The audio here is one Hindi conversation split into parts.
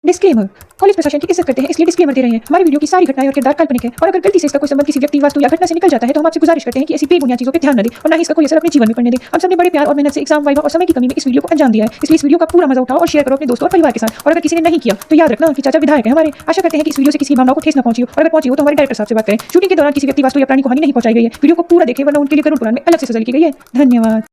डिस्क्लेमर। कॉलेज प्रशासन की इज्जत करते हैं इसलिए डिस्क्लेमर दे रहे हैं। हमारी वीडियो की सारी घटनाएं और किरदार काल्पनिक है और अगर गलती से इसका कोई संबंध किसी व्यक्ति, वास्तु या घटना से निकल जाता है तो हम आपसे गुजारिश करते हैं कि ऐसी बेबुनियाद चीजों पे ध्यान न दें और ना ही इसका कोई असर अपने जीवन में पड़ने दें। हम सबने बड़े प्यार और मेहनत से एग्जाम, वाइवा और समय की कमी में इस वीडियो को अंजाम दिया है, इसलिए इस वीडियो का पूरा मजा उठाओ और शेयर करो अपने दोस्तों और परिवार के साथ। और अगर किसी ने नहीं किया तो याद रखना कि चाचा विधायक है हमारे। आशा करते हैं कि इस वीडियो से किसी भावनाओं को ठेस न पहुंची हो और अगर पहुंची हो तो हमारे डायरेक्टर साहब से बात करें। शूटिंग के दौरान किसी व्यक्ति, वास्तु या प्राणी को हानि नहीं पहुंचाई गई है। वीडियो को पूरा देखें वरना उनके लिए गरुड़ पुराण में अलग से सजा लिखी गई है। धन्यवाद।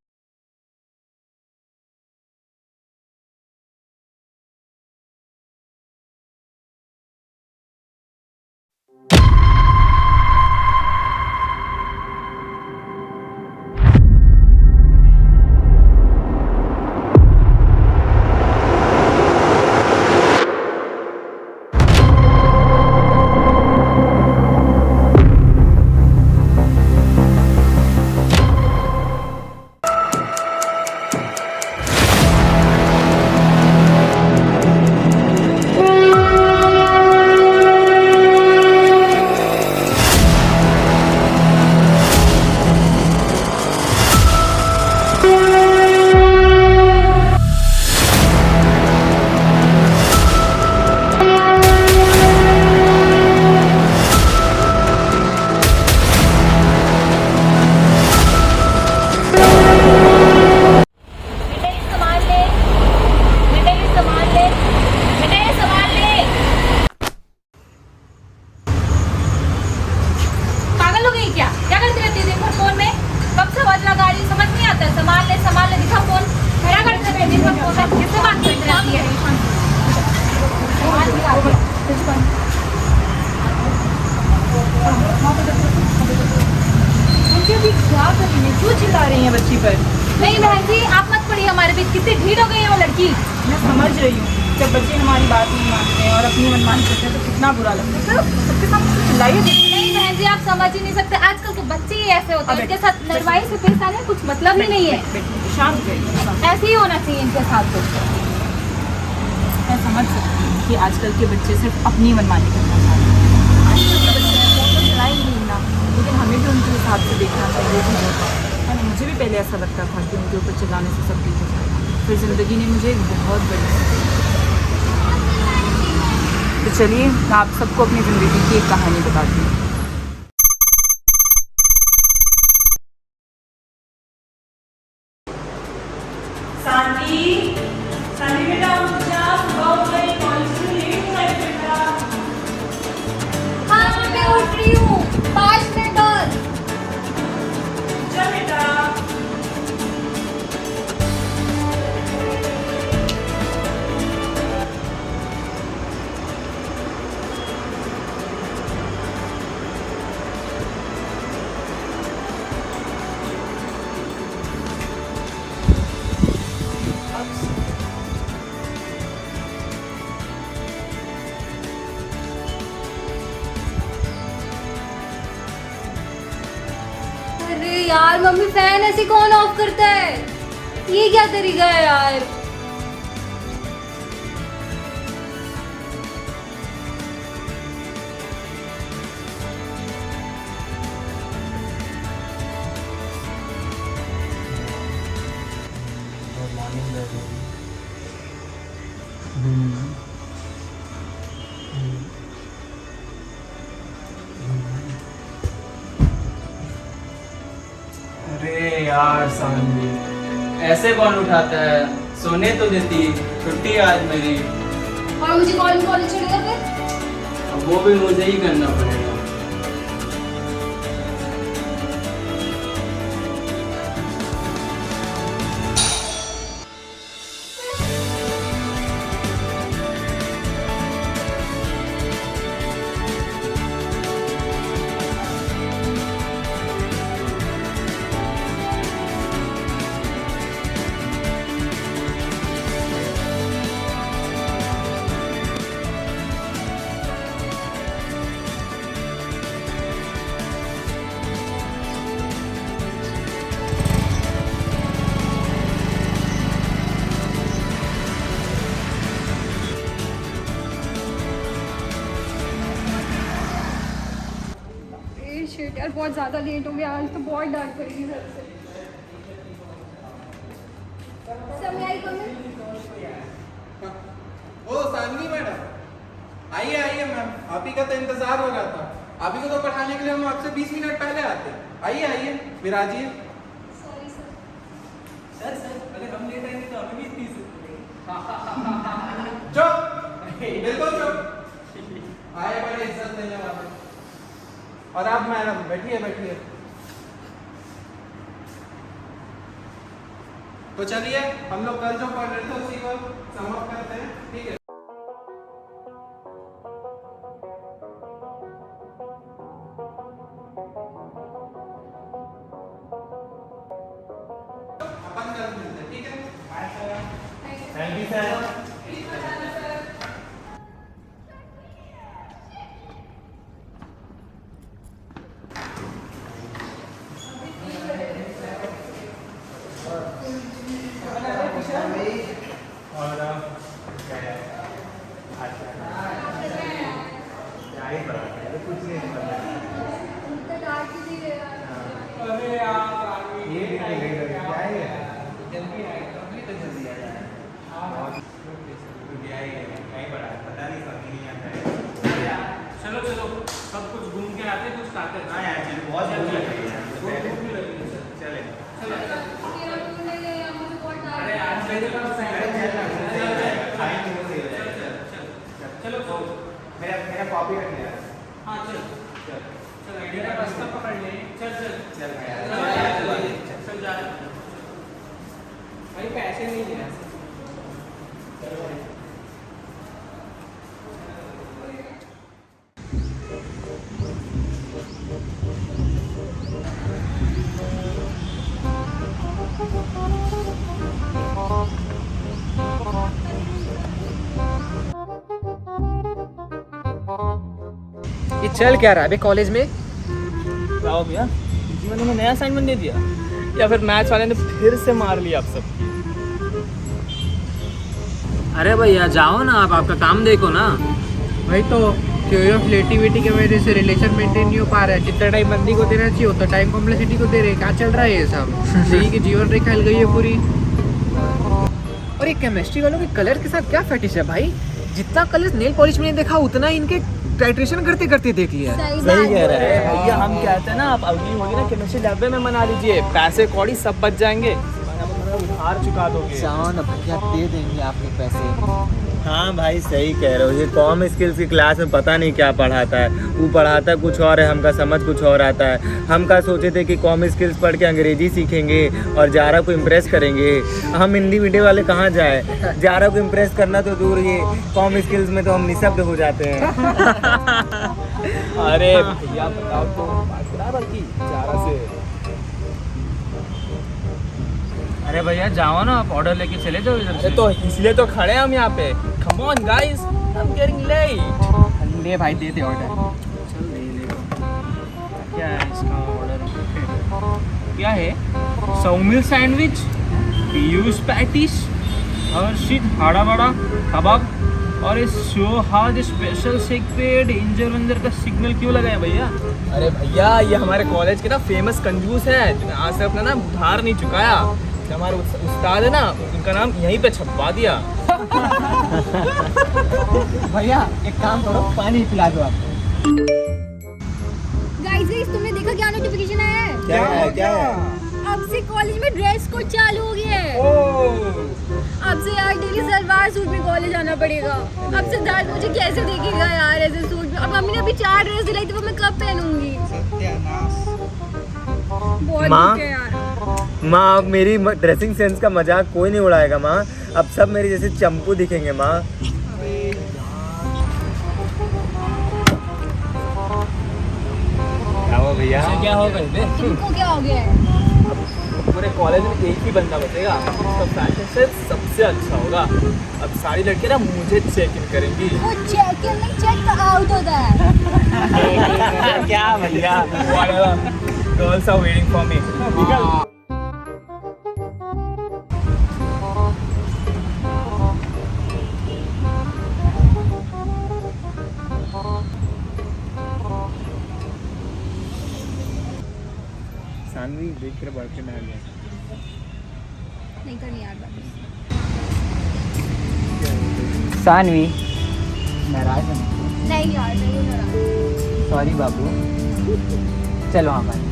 क्यों चिल्ला रही हैं बच्ची पर? नहीं बहन जी, आप मत पढ़िए हमारे बीच। कितनी ढीठ हो गई है वो लड़की। मैं समझ रही हूँ, जब बच्चे हमारी बात नहीं मानते हैं और अपनी मनमानी करते हैं तो कितना बुरा लगता है। सर सबके सामने चिल्लाइए। नहीं बहन जी, आप समझ ही नहीं सकते। आजकल के बच्चे ही ऐसे होते हैं, इनके साथ नरवाई से पेश आने कुछ मतलब ही नहीं है। शांत रहिए, ऐसे ही होना चाहिए इनके साथ। तो मैं समझ सकती हूँ कि आजकल के बच्चे सिर्फ अपनी मनमानी करना चाहते हैं। आजकल के बच्चे फोन तो चलाएंगे ही ना, लेकिन हमें भी उनके हिसाब से देखना चाहिए। है ना, मुझे भी पहले ऐसा लगता था कि उनके ऊपर चिल्लाने से सब ठीक हो जाएगा, फिर ज़िंदगी ने मुझे एक बहुत बड़ी तो चलिए मैं आप सबको अपनी ज़िंदगी की एक कहानी बताती हूँ। बेटा हाँ मैं उठ रही हूँ, 5 मिनट और। बेटा अरे यार मम्मी, फैन ऐसे कौन ऑफ करता है? ये क्या तरीका है यार? अरे यार सानवी, ऐसे कौन उठाता है? सोने तो देती, छुट्टी है आज मेरी। और मुझे कॉल छोड़ेगा फिर? अब वो भी मुझे ही करना पड़ेगा। शिट यार, बहुत ज़्यादा लेट हो गया। आज तो बहुत डांट पड़ेगी घर से। समय आई कम। ओ सानवी मैडम, आइए आइए मैम, आप ही का तो इंतजार हो रहा था। आप ही को तो पढ़ाने के लिए हम आपसे 20 मिनट पहले आते। आइए आइए, विराजिए। Sorry sir. सर अगर हम लेट आएंगे तो हमें भी 30 चुप, बिल्कुल चुप। आए बड़े इज्जत देने वाले। और आप मैडम बैठिए बैठिए। तो चलिए हम लोग कल जो पढ़ रहे थे उसी को समाप्त करते हैं, ठीक है। अपन कल मिलते हैं, ठीक है। Thank you sir. चलो चलो सब कुछ घूम के आते कुछ खाते। हाँ यार चलो, बहुत भूख लग रही है। भूख भी लगी है सर। चले अरे आज मेरे पास चलो मेरा कॉपी रख लिया। हाँ चल चल चल आइडिया का रास्ता पकड़ ले। चल चल चल चल जा भाई, पैसे नहीं है। चलो भाई। ये चल क्या रहा है बे कॉलेज में? क्या हो गया? जीवन में नया असाइनमेंट दे दिया या फिर मैथ्स वाले ने फिर से मार लिया आप सबकी? अरे भैया जाओ ना, आप आपका काम देखो ना। भाई तो थ्योरी ऑफ रिलेटिविटी की वजह से रिलेशन मेंटेन नहीं हो पा रहा है। जितना टाइम बंदी को देना चाहिए उतना टाइम कॉम्प्लेक्सिटी को दे रहे हैं। क्या चल रहा है ये सब? जिंदगी की जीवन रेखा हिल गई है पूरी। और ये केमिस्ट्री वालों के कलर के साथ क्या फेटिश है भाई? जितना कलर नेल पॉलिश में नहीं देखा उतना इनके टाइट्रेशन करते करते देख लिया। सही कह रहे हैं भैया, हम कहते हैं ना आप अगली होगी ना केमिस्ट्री लैब में मना लीजिए, पैसे कौड़ी सब बच जाएंगे, उधार चुका दोगे। जाओ ना भैया, दे देंगे आपके पैसे। हाँ भाई सही कह रहे हो। ये कॉम स्किल्स की क्लास में पता नहीं क्या पढ़ाता है। वो पढ़ाता कुछ और है, हमका समझ कुछ और आता है। हम का सोचे थे कि कॉम स्किल्स पढ़ के अंग्रेजी सीखेंगे और जारा को इम्प्रेस करेंगे। हम हिंदी मीडियम वाले कहाँ जाए? जारा को इम्प्रेस करना तो दूर, ये कॉम स्किल्स में तो हम निःशब्द हो जाते हैं। अरे भैया बताओ तो बात करा बाकी जारा से। अरे भैया जाओ ना, आप ऑर्डर लेके चले जाओ इधर अरे तो इसलिए तो खड़े हैं हम यहाँ पे। Come on guys, I am getting late. ले भाई, दे दे ऑर्डर। चल ले ले। क्या है इसका ऑर्डर? क्या है? सौमिल सैंडविच, पीयूष पैटिस, हर्षित हाड़ा बड़ा कबाब और इस शोहाद स्पेशल शेक पे डेंजर वंजर का सिग्नल क्यों लगाया भैया? अरे भैया ये हमारे कॉलेज के ना फेमस कंजूस है, जिन्हें आज तक अपना ना उधार नहीं चुकाया। हमारे उस्ताद है ना, उनका नाम यहीं पे छपवा दिया। भैया एक काम करो, पानी पिला दो आप। गाइस तुमने देखा क्या नोटिफिकेशन आया है? क्या है? अब से कॉलेज में ड्रेस कोड चालू हो गया है। अब से यार डेली सलवार सूट में कॉलेज आना पड़ेगा। अब सिद्धार्थ मुझे कैसे देखेगा यार ऐसे सूट में? अब मम्मी ने अभी 4 ड्रेस दिलाई थी, वो मैं कब पहनूंगी? बहुत माँ? दुख है यार। माँ अब मेरी ड्रेसिंग सेंस का मजाक कोई नहीं उड़ाएगा माँ। अब सब मेरी जैसे चंपू दिखेंगे माँ। क्या हुआ भैया? क्या हो गए बे? इनको क्या हो गया है? पूरे कॉलेज में एक ही बंदा बचेगा, उसका फैशन सेंस सबसे अच्छा होगा। अब सारी लड़कियां ना मुझे चेक इन करेंगी। वो चेक इन नहीं, चेक आउट होता है। क्या भैया? Girls are waiting for me. Saanvi देख कर बॉयफ्रेंड आ गया। नहीं करनी यार बात। सानवी नाराज है। नहीं यार नहीं नाराज। सॉरी बाबू, चलो हाँ भाई।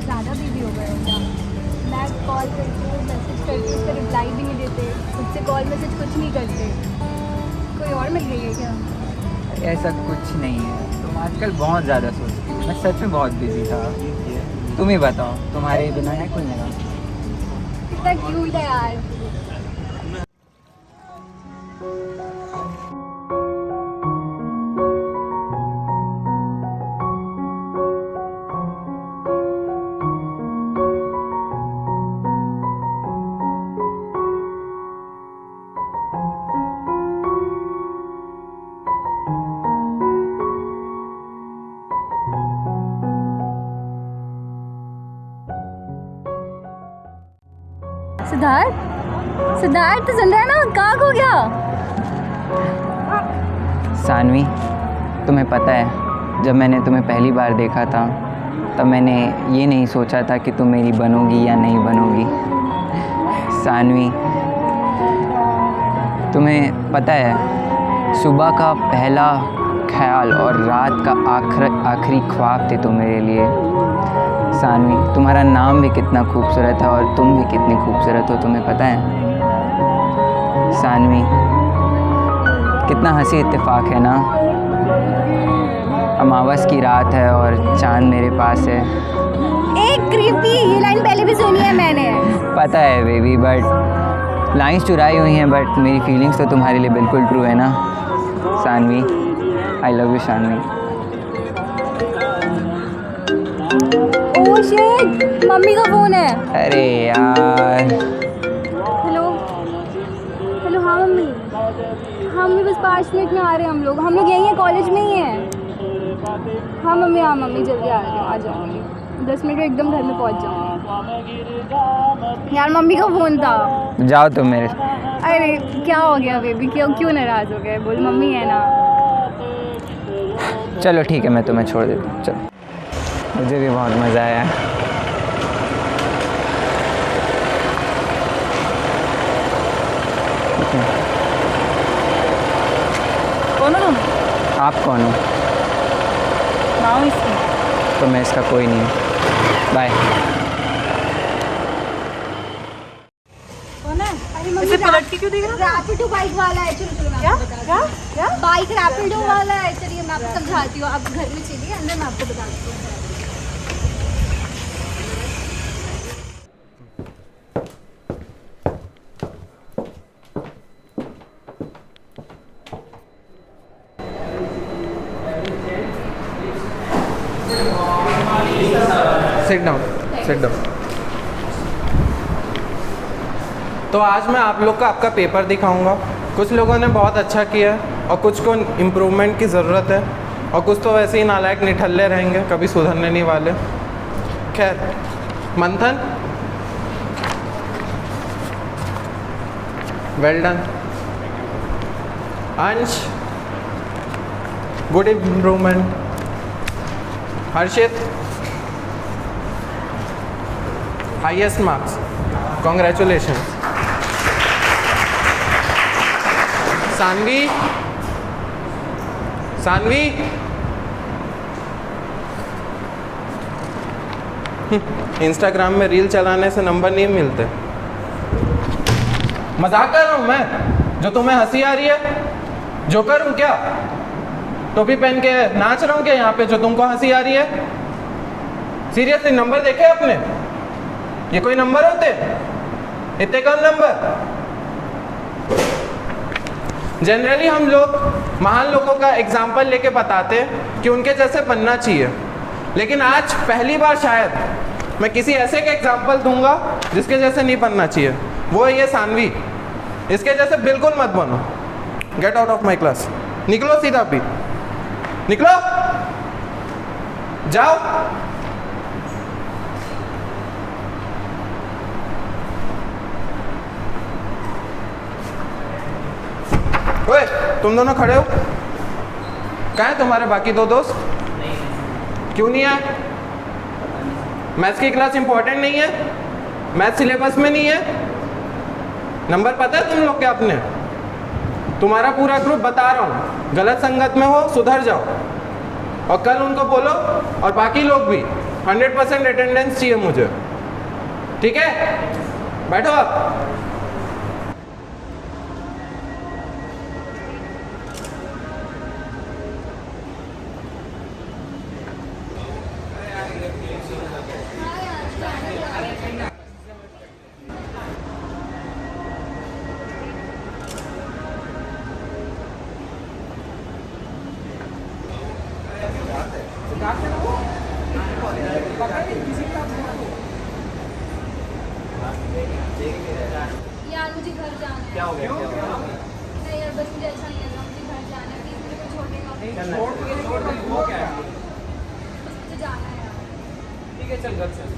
ज़्यादा बिजी हो गए हो क्या? मैं कॉल करती हूँ, मैसेज करती हूँ, उसका रिप्लाई भी नहीं देते, मुझसे कॉल मैसेज कुछ नहीं करते। कोई और मिल गई है क्या? ऐसा कुछ नहीं है, तुम आजकल बहुत ज़्यादा सोचती हो। मैं सच में बहुत बिजी था। तुम ही बताओ, तुम्हारे बिना है कोई मेरा? कितना क्यूट है यार। सिद्धार्थ, सिद्धार्थ तो सुन रहा है ना? कहाँ खो गया? सानवी, तुम्हें पता है जब मैंने तुम्हें पहली बार देखा था तब मैंने ये नहीं सोचा था कि तुम मेरी बनोगी या नहीं बनोगी। सानवी, तुम्हें पता है सुबह का पहला ख्याल और रात का आखिरी ख्वाब थे तुम मेरे लिए। सानवी, तुम्हारा नाम भी कितना खूबसूरत है और तुम भी कितनी खूबसूरत हो, तुम्हें पता है? सानवी, कितना हंसी इत्तेफाक है ना। अमावस की रात है और चांद मेरे पास है। एक क्रीपी, ये लाइन पहले भी सुनी है मैंने। पता है बेबी, बट लाइंस चुराई हुई हैं, बट मेरी फीलिंग्स तो तुम्हारे लिए बिल्कुल ट्रू है ना Saanvi. I love you Saanvi. Oh shit, mummy का फोन है। अरे यार। हेलो हेलो, हाँ मम्मी, हाँ मम्मी बस 5 मिनट में आ रहे हैं हम लोग यहीं हैं, कॉलेज में ही हैं। हाँ मम्मी जल्दी आ रही हूँ, आ जाऊँगी 10 मिनट में एकदम घर में पहुँच जाऊँगी। यार मम्मी का फ़ोन था। जाओ तुम मेरे। अरे क्या हो गया बेबी, क्यों नाराज़ हो गए? बोल मम्मी है ना। चलो ठीक है, मैं तुम्हें छोड़ देता हूँ। चलो, मुझे भी बहुत मज़ा आया। कौन हो तुम? आप कौन हो? नाम इसकी। तो मैं इसका कोई नहीं हूँ। बाय। कौन है? अरे मम्मी इसे पलट के क्यों देख रहा? रैपिडो बाइक वाला है। चलो मैं आपको बताती हूँ। बाइक रैपिडो वाला है। चलिए मैं आपको समझाती हूँ, आप घर में चलिए, अंदर मैं आपको बताती हूँ। Sit down, sit down. तो आज मैं आप लोग को आपका पेपर दिखाऊंगा। कुछ लोगों ने बहुत अच्छा किया और कुछ को इम्प्रूवमेंट की ज़रूरत है और कुछ तो वैसे ही नालायक निठल्ले रहेंगे, कभी सुधरने नहीं वाले। खैर, Manthan, well done. Ansh, good improvement. Harshit, highest marks, congratulation. Saanvi, Saanvi, Instagram में रील चलाने से नंबर नहीं मिलते। मजाक कर रहा हूँ मैं, जो तुम्हें हंसी आ रही है जोकर हूँ क्या? टोपी पहन के नाच रहा हूँ क्या यहाँ पे जो तुमको हंसी आ रही है? सीरियसली नंबर देखे आपने? ये कोई नंबर होते? इतने कम नंबर? जनरली हम लोग महान लोगों का एग्जाम्पल लेके बताते हैं कि उनके जैसे बनना चाहिए, लेकिन आज पहली बार शायद मैं किसी ऐसे का एग्जाम्पल दूंगा जिसके जैसे नहीं बनना चाहिए। वो है ये सानवी। इसके जैसे बिल्कुल मत बनो। Get out of my class. निकलो सीधा भी, निकलो, जाओ। ओए, तुम दोनों खड़े हो? कहाँ है तुम्हारे बाकी दो दोस्त? क्यों नहीं आए? मैथ्स की क्लास इंपॉर्टेंट नहीं है? मैथ सिलेबस में नहीं है? नंबर पता है तुम लोग के अपने? तुम्हारा पूरा ग्रुप बता रहा हूँ, गलत संगत में हो, सुधर जाओ। और कल उनको बोलो, और बाकी लोग भी 100% अटेंडेंस चाहिए मुझे, ठीक है? बैठो आप। यार मुझे घर जाना है। क्या हो गया? नहीं यार, बस मुझे अच्छा नहीं लग रहा, मुझे घर जाना है। प्लीज मुझे कोई छोड़ेगा? वो क्या है? बस मुझे जाना है यार। ठीक है, चल घर चल।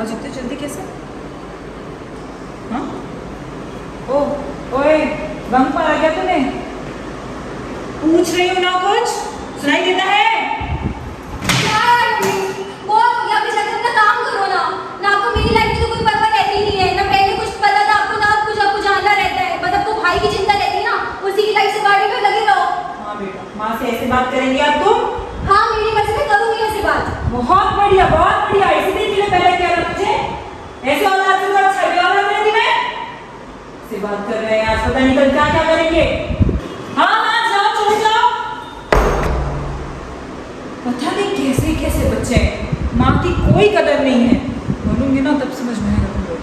आज इतने जल्दी कैसे? हाँ? ओए, बंक पर आ गया तूने? पूछ रही हूँ ना, कुछ सुनाई देता है? यार बहुत हो गया, अभी जाकर अपना काम करो ना। ना आपको मेरी लाइफ की तो कोई परवाह रहती नहीं है, ना पहले कुछ पता था आपको, ना अब कुछ आपको जानना रहता है। बस आपको भाई की चिंता रहती है ना, उसी की लाइफ से गाड़ी में लगे रहो। हाँ बेटा, माँ से ऐसे बात करेंगे अब तुम? हाँ, मेरी मर्जी में करूंगी ऐसी बात। बहुत बढ़िया, बहुत बढ़िया। इसीलिए तुझे पहले क्या था मुझे? ऐसे औलाद से तो अच्छा भी औलाद मेरी में से बात कर रहे हैं। आज पता नहीं कल क्या क्या करेंगे। हाँ हाँ, जाओ, चले जाओ। पता नहीं कैसे कैसे बच्चे हैं, माँ की कोई कदर नहीं है। बोलूंगी ना तब समझ में आएगा तुम लोग।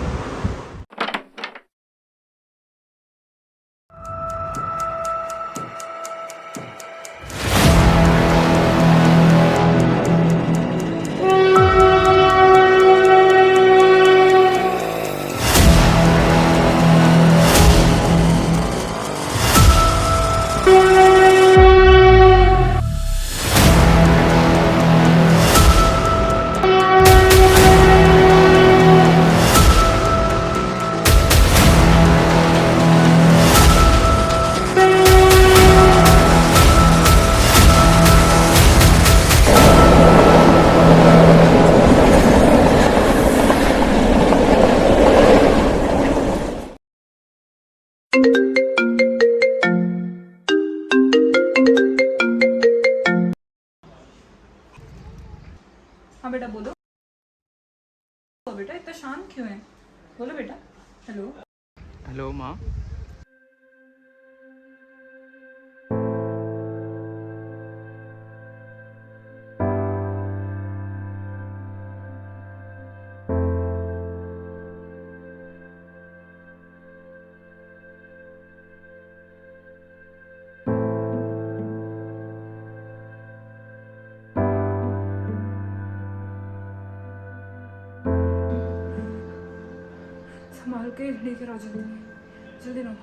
हाँ बेटा बोलो। तो बेटा इतना शांत क्यों है? बोलो बेटा। हेलो। हेलो माँ। संभाल के लेकर आ जल्दी जल्दी ना।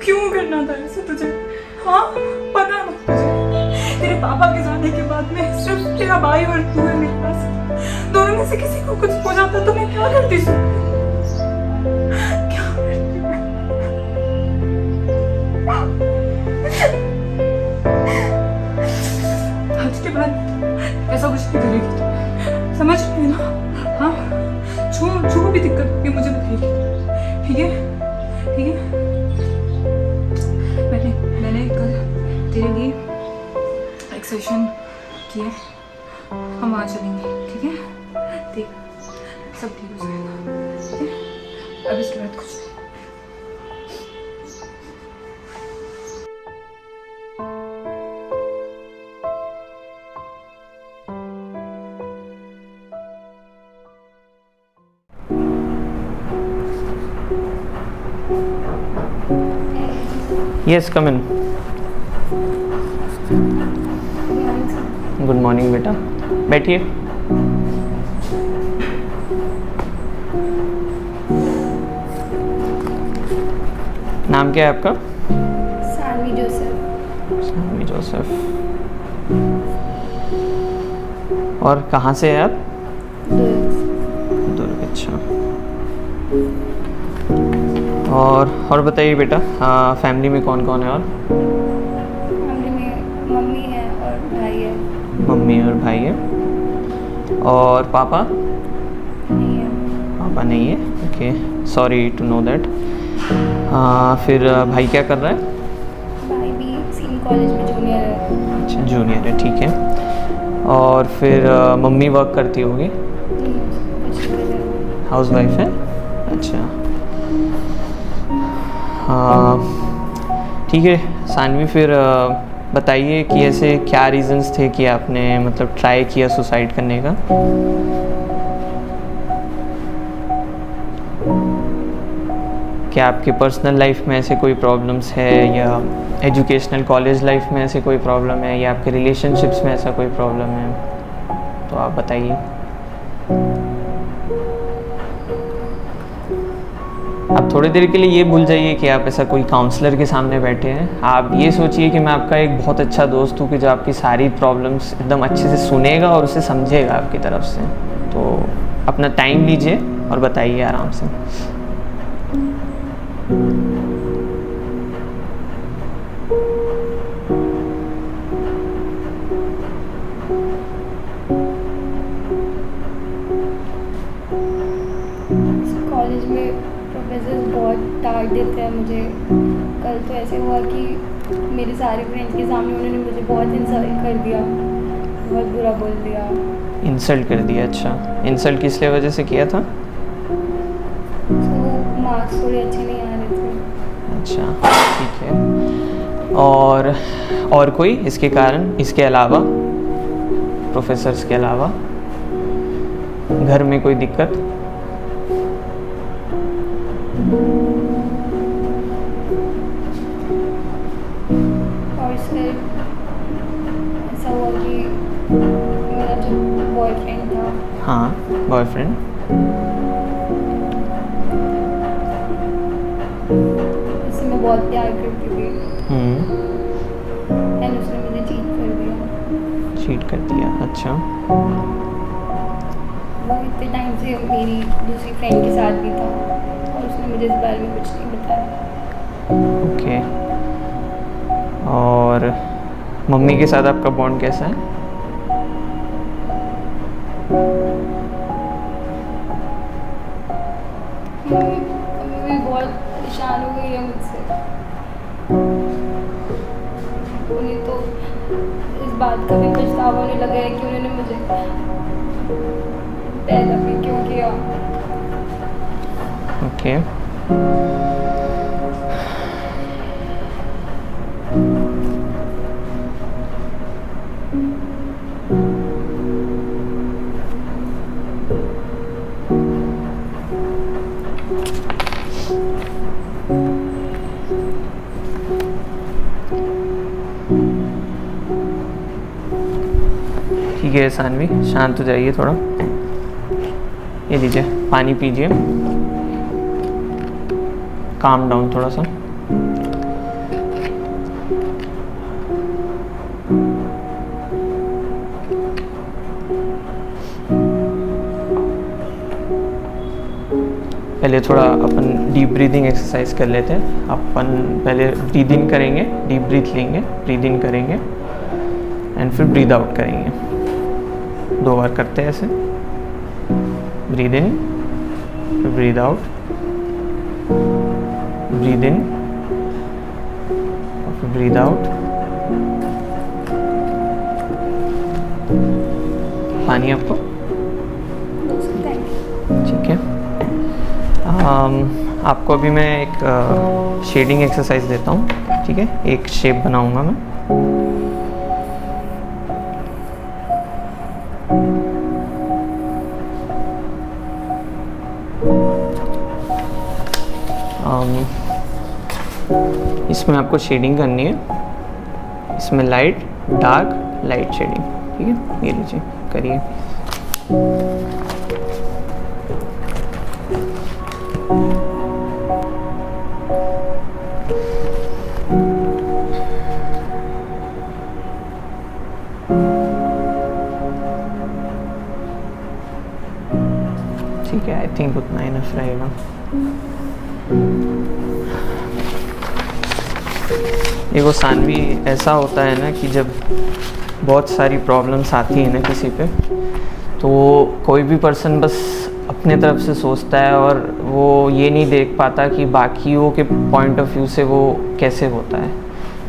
क्यों करना था ऐसे तुझे? हाँ पता ना तुझे, तेरे पापा के जाने के बाद में सिर्फ तेरा भाई और तू है मेरे पास। दोनों में से किसी को कुछ हो जाता तो मैं क्या करती? क्या करती? आज के बाद ऐसा कुछ नहीं करेगी तू, समझ रही है ना? हाँ जो भी दिक्कत होगी मुझे बताएगी, ठीक है? ठीक है? मैंने कल तेरे लिए एक सेशन किया, हम वहाँ चलेंगे, ठीक है? देख सब ठीक हो जाएगा, ठीक है? अब इसके बाद कुछ नहीं। यस कम इन। गुड मॉर्निंग बेटा, बैठिए। नाम क्या है आपका? सानवी जोसेफ। सानवी जोसेफ। और कहाँ से है आप? दुर्ग। अच्छा। और बताइए बेटा, फैमिली में कौन कौन है? और फैमिली में मम्मी है और भाई है। मम्मी और भाई है। और पापा? नहीं है। पापा नहीं है, okay, sorry to know that. फिर भाई क्या कर रहा है? भाई भी सेम कॉलेज में जूनियर है। अच्छा जूनियर है, ठीक है। और फिर मम्मी वर्क करती होगी? हाउस वाइफ है। अच्छा ठीक है सानवी, फिर बताइए कि ऐसे क्या रीज़न्स थे कि आपने मतलब ट्राई किया सुसाइड करने का? क्या आपके पर्सनल लाइफ में ऐसे कोई प्रॉब्लम्स है, या एजुकेशनल कॉलेज लाइफ में ऐसे कोई प्रॉब्लम है, या आपके रिलेशनशिप्स में ऐसा कोई प्रॉब्लम है? तो आप बताइए। आप थोड़ी देर के लिए ये भूल जाइए कि आप ऐसा कोई काउंसलर के सामने बैठे हैं। आप ये सोचिए कि मैं आपका एक बहुत अच्छा दोस्त हूँ कि जो आपकी सारी प्रॉब्लम्स एकदम अच्छे से सुनेगा और उसे समझेगा आपकी तरफ से। तो अपना टाइम लीजिए और बताइए आराम से। कॉलेज में प्रोफेसर बहुत डांट देते हैं मुझे। कल तो ऐसे हुआ कि मेरे सारे फ्रेंड्स के सामने उन्होंने मुझे बहुत इंसल्ट कर दिया, बहुत बुरा बोल दिया। इंसल्ट कर दिया? अच्छा, इंसल्ट किस वजह से किया था? तो मार्क्स थोड़े अच्छे नहीं आ रहे थे। अच्छा ठीक है। और कोई इसके कारण, इसके अलावा, प्रोफेसर्स के अलावा घर में कोई दिक्कत? और फिर ऐसा हुआ कि मेरा जो बॉयफ्रेंड था, हाँ बॉयफ्रेंड, उससे मैं बहुत प्यार करती थी एंड उसने मुझे चीट कर दिया। चीट कर दिया? अच्छा। वो इतने टाइम से मेरी दूसरी फ्रेंड के साथ भी था और उसने मुझे इस बारे में कुछ नहीं बताया। ओके। और मम्मी के साथ आपका बॉन्ड कैसा है? मम्मी बहुत परेशान हो गई है मुझसे। उन्हें तो इस बात का भी पछतावा होने लगा है कि उन्होंने मुझे पैदा भी क्यों किया। ओके। ठीक है सानवी, शांत हो जाइए थोड़ा। ये लीजिए पानी पीजिए, काम डाउन थोड़ा सा। पहले थोड़ा अपन डीप ब्रीदिंग एक्सरसाइज कर लेते हैं। अपन पहले ब्रीद इन करेंगे, डीप ब्रीथ लेंगे, ब्रीद इन करेंगे एंड फिर ब्रीद आउट करेंगे। 2 बार करते हैं ऐसे, ब्रीद इन फिर ब्रीद आउट, ब्रीद इन और फिर ब्रीद आउट। पानी आपको? ठीक है। आपको अभी मैं एक शेडिंग एक्सरसाइज देता हूँ, ठीक है? एक शेप बनाऊंगा मैं। इसमें आपको शेडिंग करनी है, इसमें लाइट डार्क लाइट शेडिंग, ठीक है? ये लीजिए करिए। ठीक है, आई थिंक उतना इनफ रहेगा। देखो सानवी, ऐसा होता है ना कि जब बहुत सारी प्रॉब्लम्स आती हैं ना किसी पे, तो कोई भी पर्सन बस अपने तरफ से सोचता है और वो ये नहीं देख पाता कि बाकियों के पॉइंट ऑफ व्यू से वो कैसे होता है।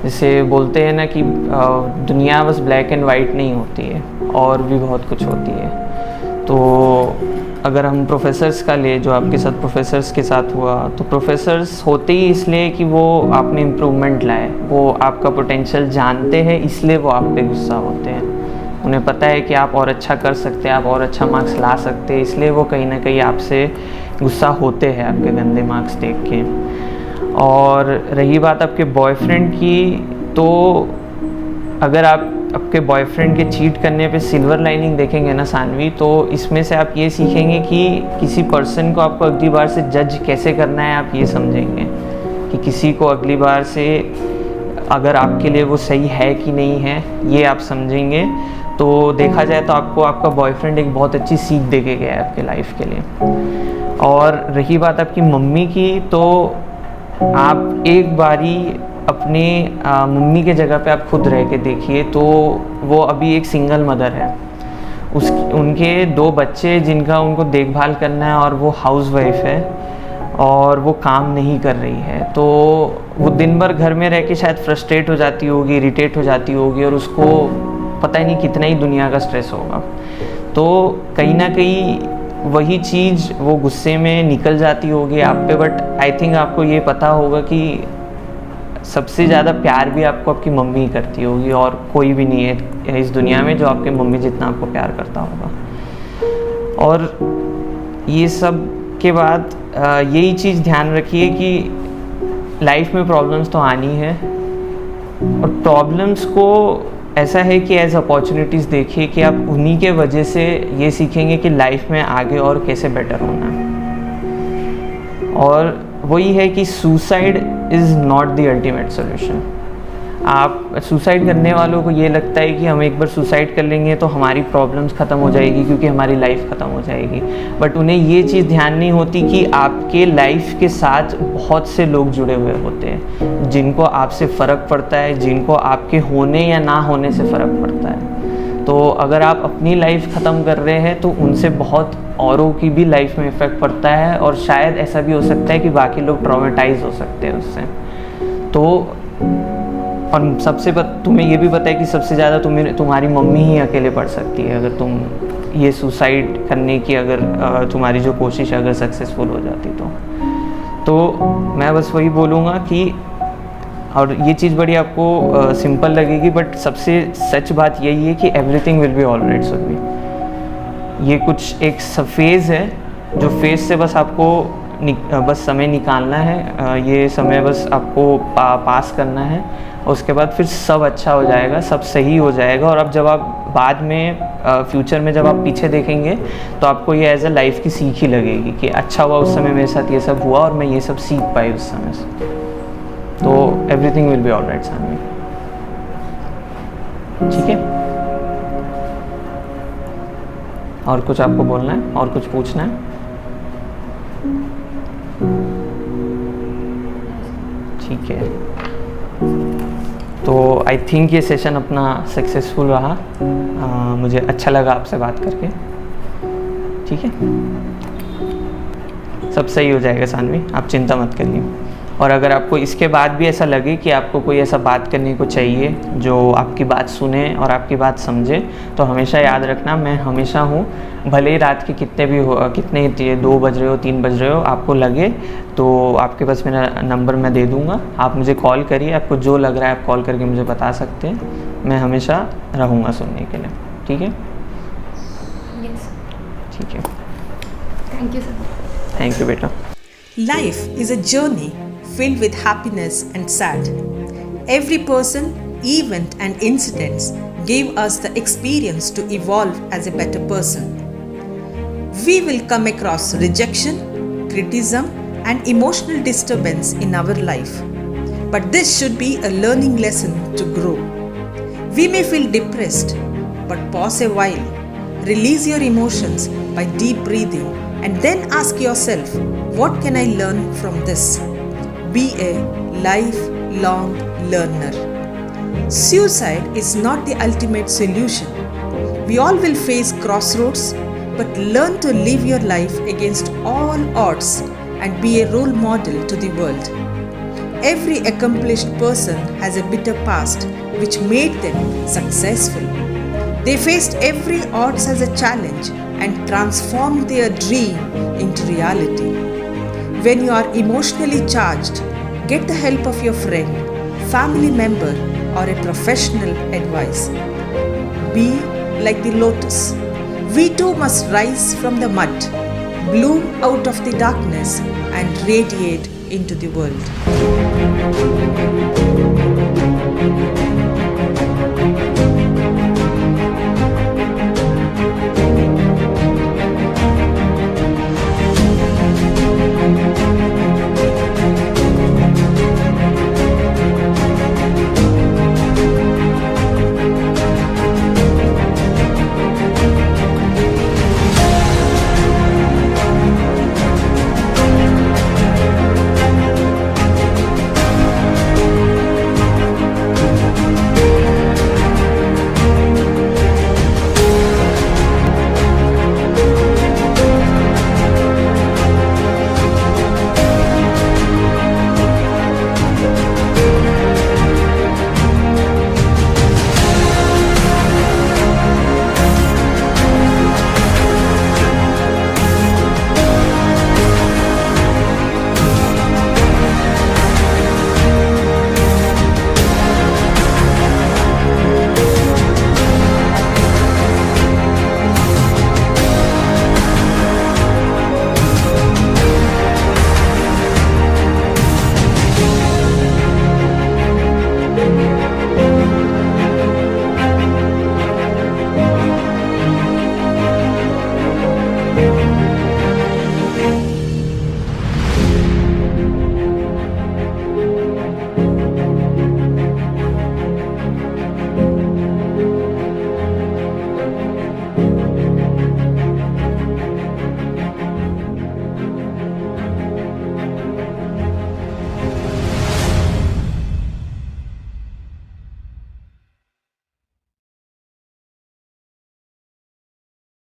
जैसे बोलते हैं ना कि दुनिया बस ब्लैक एंड वाइट नहीं होती है, और भी बहुत कुछ होती है। तो अगर हम प्रोफेसर्स का ले, जो आपके साथ प्रोफेसर्स के साथ हुआ, तो प्रोफेसर्स होते ही इसलिए कि वो आप में इम्प्रूवमेंट लाए, वो आपका पोटेंशियल जानते हैं, इसलिए वो आप पे गुस्सा होते हैं। उन्हें पता है कि आप और अच्छा कर सकते हैं, आप और अच्छा मार्क्स ला सकते हैं, इसलिए वो कहीं ना कहीं आपसे गुस्सा होते हैं आपके गंदे मार्क्स देख के। और रही बात आपके बॉयफ्रेंड की, तो अगर आप आपके बॉयफ्रेंड के चीट करने पे सिल्वर लाइनिंग देखेंगे ना सानवी, तो इसमें से आप ये सीखेंगे कि किसी पर्सन को आपको अगली बार से जज कैसे करना है। आप ये समझेंगे कि किसी को अगली बार से अगर आपके लिए वो सही है कि नहीं है, ये आप समझेंगे। तो देखा जाए तो आपको आपका बॉयफ्रेंड एक बहुत अच्छी सीख दे के गया है आपके लाइफ के लिए। और रही बात आपकी मम्मी की, तो आप एक बारी अपने मम्मी के जगह पे आप खुद रह के देखिए, तो वो अभी एक सिंगल मदर है, उनके 2 बच्चे जिनका उनको देखभाल करना है, और वो हाउस वाइफ है और वो काम नहीं कर रही है। तो वो दिन भर घर में रह के शायद फ्रस्ट्रेट हो जाती होगी, इरिटेट हो जाती होगी, और उसको पता ही नहीं कितना ही दुनिया का स्ट्रेस होगा। तो कहीं ना कहीं वही चीज़ वो गुस्से में निकल जाती होगी आप पे। बट आई थिंक आपको ये पता होगा कि सबसे ज़्यादा प्यार भी आपको आपकी मम्मी ही करती होगी, और कोई भी नहीं है इस दुनिया में जो आपके मम्मी जितना आपको प्यार करता होगा। और ये सब के बाद यही चीज़ ध्यान रखिए कि लाइफ में प्रॉब्लम्स तो आनी है, और प्रॉब्लम्स को ऐसा है कि एज अपॉर्चुनिटीज़ देखिए कि आप उन्हीं के वजह से ये सीखेंगे कि लाइफ में आगे और कैसे बेटर होना है। और वही है कि suicide is not the ultimate solution. आप सुसाइड करने वालों को ये लगता है कि हम एक बार सुसाइड कर लेंगे तो हमारी प्रॉब्लम्स ख़त्म हो जाएगी क्योंकि हमारी लाइफ ख़त्म हो जाएगी, बट उन्हें ये चीज़ ध्यान नहीं होती कि आपके लाइफ के साथ बहुत से लोग जुड़े हुए होते हैं जिनको आपसे फ़र्क पड़ता है, जिनको आपके होने या ना होने से फ़र्क पड़ता है। तो अगर आप अपनी लाइफ ख़त्म कर रहे हैं तो उनसे बहुत औरों की भी लाइफ में इफ़ेक्ट पड़ता है और शायद ऐसा भी हो सकता है कि बाकी लोग ट्रॉमेटाइज हो सकते हैं उससे। तो और तुम्हें ये भी पता है कि सबसे ज़्यादा तुम्हारी मम्मी ही अकेले पड़ सकती है अगर तुम ये सुसाइड करने की अगर तुम्हारी जो कोशिश अगर सक्सेसफुल हो जाती तो मैं बस वही बोलूँगा कि, और ये चीज़ बड़ी आपको सिंपल लगेगी बट सबसे सच बात यही है कि everything will be alright Surbhi. ये कुछ एक फेज़ है जो फेज़ से बस आपको बस समय निकालना है, ये समय बस आपको पास करना है और उसके बाद फिर सब अच्छा हो जाएगा, सब सही हो जाएगा। और अब जब आप बाद में फ्यूचर में जब आप पीछे देखेंगे तो आपको ये एज अ लाइफ की सीख ही लगेगी कि अच्छा हुआ उस समय मेरे साथ ये सब हुआ और मैं ये सब सीख पाई उस समय से। तो everything will be alright Saanvi, ठीक है। और कुछ आपको बोलना है और कुछ पूछना है? ठीक है, तो आई थिंक ये सेशन अपना सक्सेसफुल रहा। मुझे अच्छा लगा आपसे बात करके, ठीक है। सब सही हो जाएगा सानवी, आप चिंता मत करिए। और अगर आपको इसके बाद भी ऐसा लगे कि आपको कोई ऐसा बात करने को चाहिए जो आपकी बात सुने और आपकी बात समझे, तो हमेशा याद रखना मैं हमेशा हूँ। भले ही रात के कितने 2 बज रहे हो 3 बज रहे हो, आपको लगे तो आपके पास मेरा नंबर मैं दे दूँगा, आप मुझे कॉल करिए। आपको जो लग रहा है आप कॉल करके मुझे बता सकते हैं, मैं हमेशा रहूँगा सुनने के लिए, ठीक है। ठीक है, thank you sir. Thank you बेटा। Life is a journey filled with happiness and sad. Every person, event and incidents gave us the experience to evolve as a better person. We will come across rejection, criticism and emotional disturbance in our life. But this should be a learning lesson to grow. We may feel depressed, but pause a while. Release your emotions by deep breathing and then ask yourself, what can I learn from this? Be a lifelong learner. Suicide is not the ultimate solution. We all will face crossroads, but learn to live your life against all odds and be a role model to the world. Every accomplished person has a bitter past which made them successful. They faced every odds as a challenge and transformed their dream into reality. When you are emotionally charged, get the help of your friend, family member, or a professional advice. Be like the lotus. We too must rise from the mud, bloom out of the darkness, and radiate into the world.